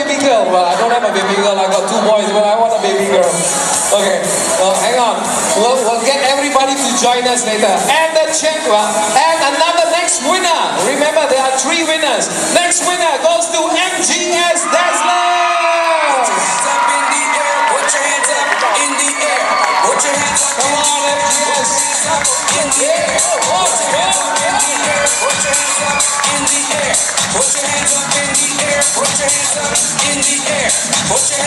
baby girl. Well, I don't have a baby girl. I got 2 boys, but I want a baby girl. Okay, well, hang on. We'll get everybody to join us later. And the and another next winner. Remember, there are 3 winners. Next winner goes to MGS Dazzler. Come on, MGS. In the air. Put your hands up in the air. Put your hands up in the air. Put your hands up in the air. Put your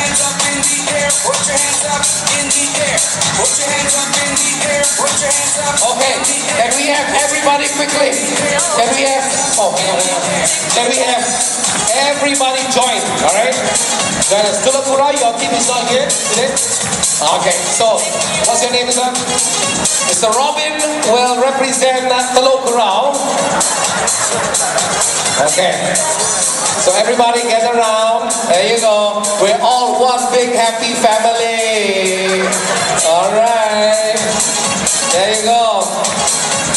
hands up in the air. Put your hands up in the air. Put your hands up in the air. Put your hands up. Okay, can we have everybody quickly? Can we have? Oh, hang on. Can we have everybody join? All right. Join us. Tulapura, your team is not here today. Okay. So, what's your name, sir? Mr. Robin will represent Telok Kurau. Okay. So everybody gather around. There you go. We're all one big happy family. Alright. There you go.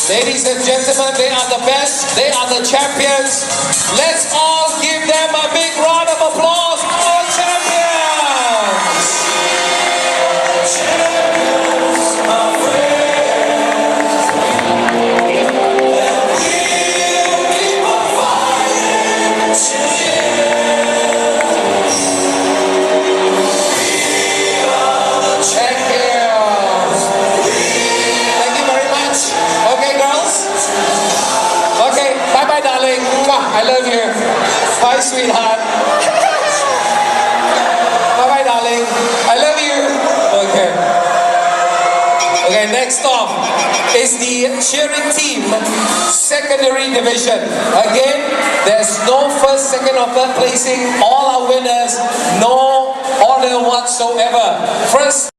Ladies and gentlemen, they are the best. They are the champions. Let's all give them a big round of applause. All champions! I love you. Bye, sweetheart. Bye-bye, darling. I love you. Okay. Okay, next off is the cheering team, secondary division. Again, there's no first, second, or third placing. All are winners. No order whatsoever. First